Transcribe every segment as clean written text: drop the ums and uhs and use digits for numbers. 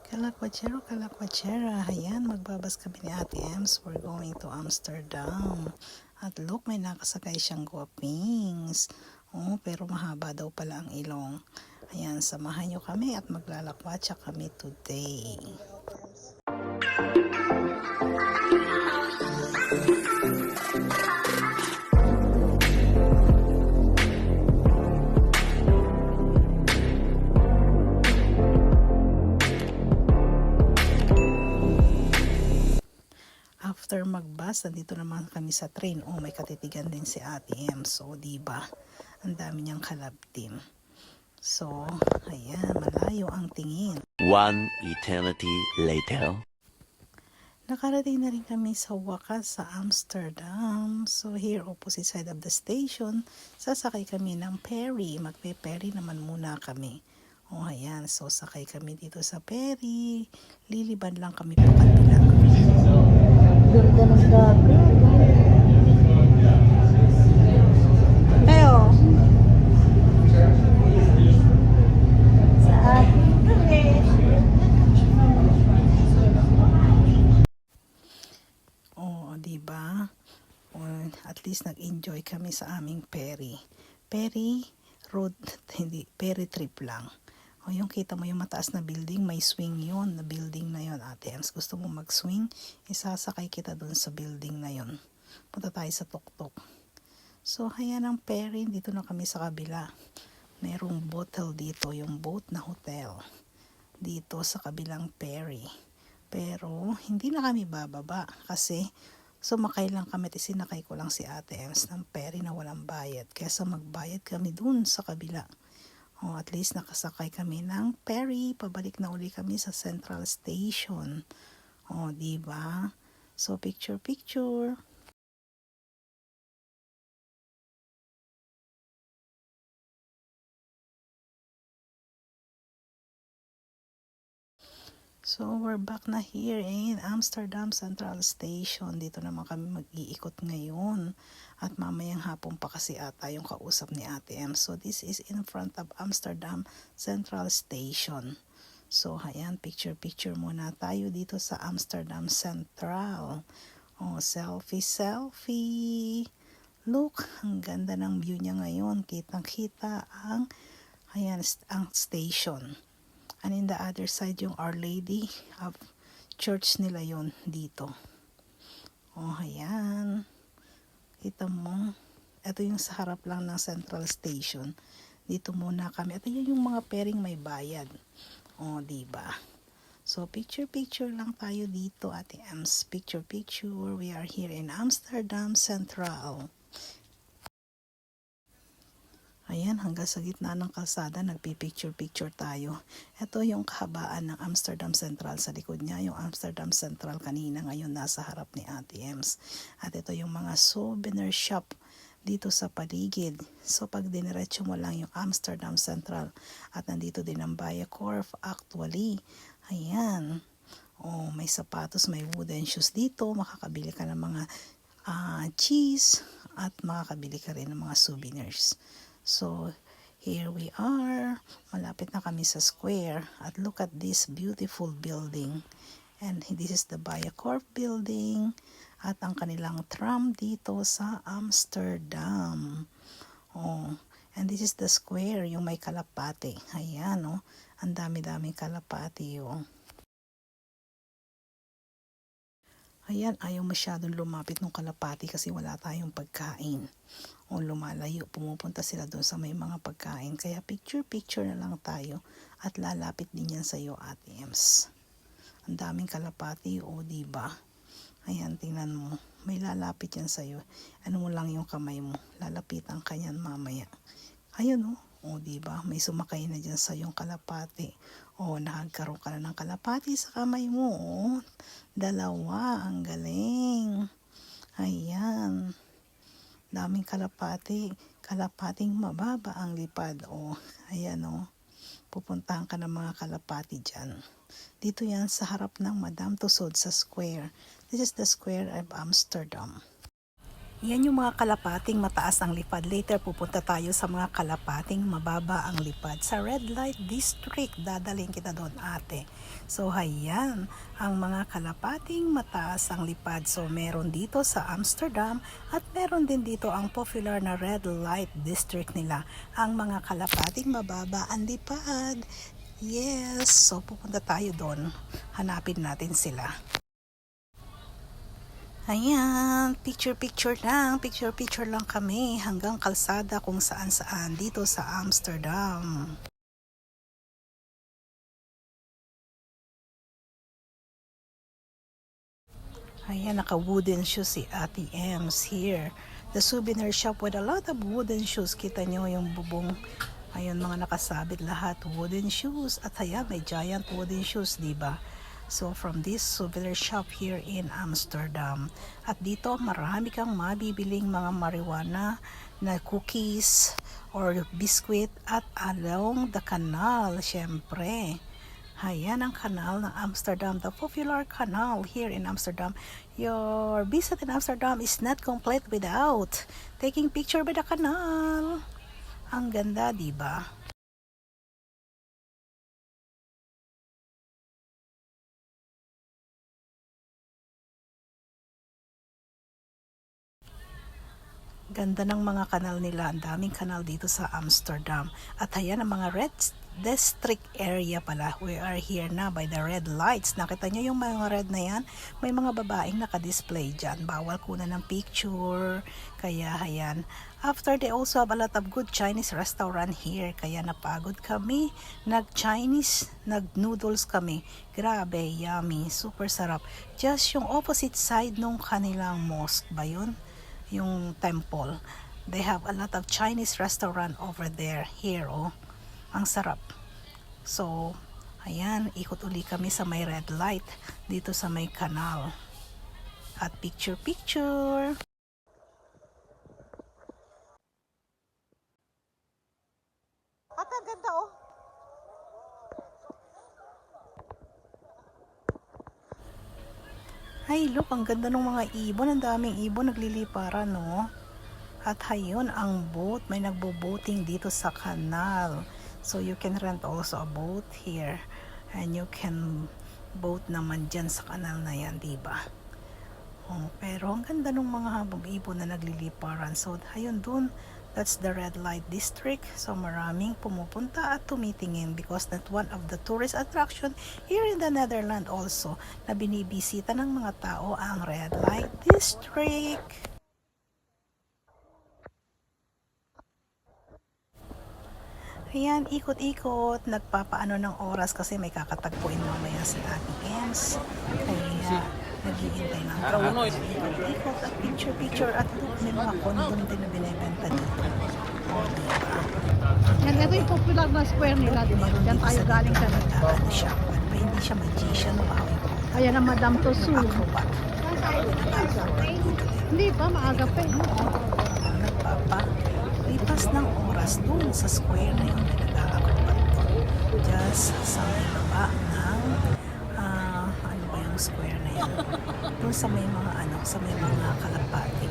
Kalakwachero, kalakwachera. Ayan, magbabas kami ni Ate Ems. We're going to Amsterdam. At look, may nakasakay siyang guwapings. Oh, pero mahaba daw pala ang ilong. Ayan, samahan nyo kami at maglalakwatsa kami today. After magbus, nandito naman kami sa train. Oh, may katitigan din si Ate Ems. So, diba? Ang dami niyang kalab team. So, ayan, malayo ang tingin. One eternity later. Nakarating na rin kami sa wakas sa Amsterdam. So, here, opposite side of the station, sasakay kami ng ferry. Magpe-ferry naman muna kami. O, ayan. So, sakay kami dito sa ferry. Liliban lang kami pa kabila. Ganda ng dagat. Pero, saan? O, diba? O, at least nag-enjoy kami sa aming ferry. Ferry road, hindi, ferry trip lang. O, yung kita mo yung mataas na building, may swing yun, na building na yun, Ate Ems. Gusto mo mag-swing, isasakay kita dun sa building na yun. Punta tayo sa tuktok. So, ayan ang ferry, dito na kami sa kabila. Merong hotel dito, yung boat na hotel. Dito sa kabilang ferry. Pero, hindi na kami bababa kasi sumakay lang kami at sinakay ko lang si Ate Ems ng ferry na walang bayad. Kesa magbayad kami dun sa kabila. O, at least nakasakay kami ng ferry. Pabalik na uli kami sa Central Station. O, diba? So, picture. So, we're back na here in Amsterdam Central Station. Dito naman kami mag-iikot ngayon. At mamayang hapon pa kasi ata yung kausap ni Ate M. So, this is in front of Amsterdam Central Station. So, ayan, picture muna tayo dito sa Amsterdam Central. Oh, selfie. Look, ang ganda ng view niya ngayon. Kitang-kita ang, ayan, ang station. And in the other side, yung Our Lady of Church nila yon dito. Oh, ayan. Kita mo. Ito yung sa harap lang ng Central Station. Dito muna kami. Ito yung mga pairing may bayad. Oh, diba? So, picture lang tayo dito, Ate Ems. Picture. We are here in Amsterdam Central. Ayan, hanggang sa gitna ng kalsada, nagpipicture tayo. Ito yung kahabaan ng Amsterdam Central. Sa likod niya, yung Amsterdam Central kanina, ngayon nasa harap ni Ate Ems. At ito yung mga souvenir shop dito sa paligid. So, pag diniretso mo lang yung Amsterdam Central, at nandito din ang Bijenkorf actually. Ayan. Oh, may sapatos, may wooden shoes dito. Makakabili ka ng mga cheese at makakabili ka rin ng mga souvenirs. So, here we are. Malapit na kami sa square. At look at this beautiful building. And this is the Bijenkorf building. At ang kanilang tram dito sa Amsterdam. Oh, and this is the square, yung may kalapate. Ayan, oh. Ang dami-daming kalapate, oh. Ayan, ayaw masyadong lumapit ng kalapati kasi wala tayong pagkain. O lumalayo, pumupunta sila doon sa may mga pagkain. Kaya picture na lang tayo at lalapit din yan sa iyo, Ate Ems. Ang daming kalapati, o diba? Ayan, tingnan mo. May lalapit yan sa iyo. Ano mo lang yung kamay mo. Lalapitan ka yan mamaya. Ayun, o diba? May sumakay na dyan sa yung kalapati. O, nakagkaroon ka na ng kalapati sa kamay mo. O, dalawa. Ang galing. Ayan. Daming kalapati. Kalapating mababa ang lipad. O, ayan o. Pupuntahan ka ng mga kalapati dyan. Dito yan sa harap ng Madame Tussauds sa square. This is the square of Amsterdam. Yan yung mga kalapating mataas ang lipad. Later pupunta tayo sa mga kalapating mababa ang lipad. Sa Red Light District, dadaling kita doon ate. So hayan, ang mga kalapating mataas ang lipad. So meron dito sa Amsterdam at meron din dito ang popular na Red Light District nila. Ang mga kalapating mababa ang lipad. Yes, so pupunta tayo doon. Hanapin natin sila. Ayan, picture lang kami hanggang kalsada kung saan dito sa Amsterdam. Ayan, naka-wooden shoes si Ate Ems here. The souvenir shop with a lot of wooden shoes. Kita nyo yung bubong. Ayun, mga nakasabit lahat. Wooden shoes. At ayan, may giant wooden shoes, diba? So, from this souvenir shop here in Amsterdam. At dito, marami kang mabibiling mga marijuana na cookies or biscuit at along the canal, syempre. Ayan ang kanal ng Amsterdam, the popular canal here in Amsterdam. Your visit in Amsterdam is not complete without taking picture by the canal. Ang ganda, diba? Ganda ng mga kanal nila. Ang daming kanal dito sa Amsterdam. At ayan ang mga red district area pala. We are here na by the red lights. Nakita nyo yung mga red na yan? May mga babaeng naka-display dyan. Bawal kunan ng picture. Kaya ayan. After, they also have a lot of good Chinese restaurant here. Kaya napagod kami. Nag-Chinese, nag-noodles kami. Grabe, yummy. Super sarap. Just yung opposite side nung kanilang mosque ba yun? Yung temple. They have a lot of Chinese restaurant over there. Here, oh. Ang sarap. So, ayan, ikot uli kami sa may red light dito sa may canal. At picture. Ate, ang ganda, oh. Ay, look, ang ganda ng mga ibon. Ang daming ibon nagliliparan, no? At hayun, ang boat. May nagbo-boating dito sa kanal. So, you can rent also a boat here. And you can boat naman dyan sa kanal na yan, diba? Oh, pero ang ganda ng mga ibon na nagliliparan. So, hayun dun. That's the red light district. So maraming pumupunta at tumitingin because that one of the tourist attraction here in the Netherlands also na binibisita ng mga tao ang red light district. Ayan, ikot-ikot, nagpapaano ng oras kasi may kakatagpuin mamaya si Ate Ems. Kaya naghihintay ng ikot-ikot at picture at look, may mga condom din na binibenta dito. O, diba? Yan, ito yung popular na square nila, di ba? Diyan tayo galing sa Ano siya, hindi siya magician o Ayan ang Madame Tussauds. acrobat. Hindi pa, maaga pa eh. Nagpapalipas ng oras dun sa square na yun na nag-acrobat doon. Just sa may baba ng ano ba yung square na yun? Doon sa may mga sa may mga kalapati.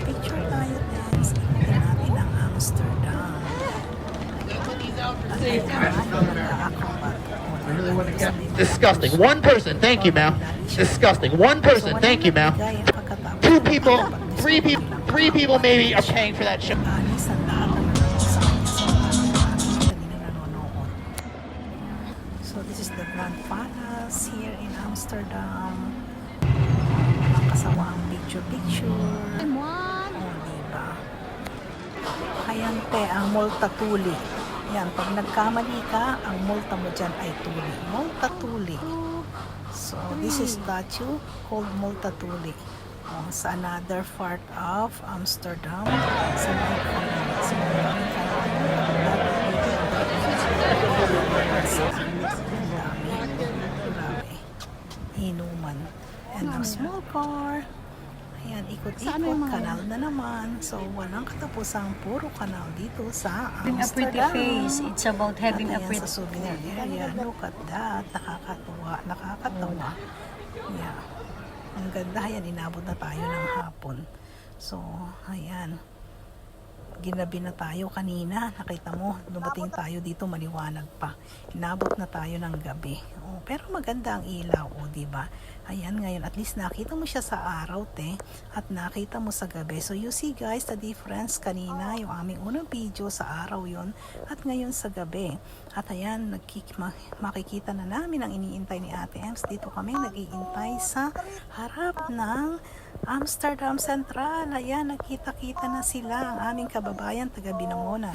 Picture tayo guys. Tingnan natin ang Amsterdam. At ayun nag-acrobat. Disgusting. One person, thank you, ma'am. Disgusting. One person, thank you, ma'am. Two people, three people maybe are paying for that show. So this is the Grand Palace here in Amsterdam. Ang kasama ang picture. One. Oh, diba? Ayan pe, ang multa tuli. Yan, pag nagkamali ka, ang multa mo dyan ay tuli. Multa tuli. So, this is statue called multa tuli. Oh, sa another part of Amsterdam. Sa may kanal. Sa may kanal. Grabe. Inuman. And a small car. Ayan, ikot-ikot, kanal na naman. So, walang katapusang puro kanal dito sa Having a pretty Amsterdam. face. It's about having At a ayan, pretty sa souvenir area. Look at that. Nakakatawa. Yeah. Ang ganda, ayan, inabot na tayo ng hapon. So, ayan. Ginabi na tayo kanina. Nakita mo, dumating tayo dito, maliwanag pa. Inabot na tayo ng gabi. Oh, pero maganda ang ilaw, oh, di ba? Ayan, ngayon, at least nakita mo siya sa araw, te. At nakita mo sa gabi. So, you see guys, the difference kanina, yung aming unang video sa araw yon at ngayon sa gabi. At ayan, makikita na namin ang iniintay ni Ate Ems. Dito kami nag-iintay sa harap ng Amsterdam Central. Ayan, nakita-kita na sila ang aming kababayan taga Binangonan.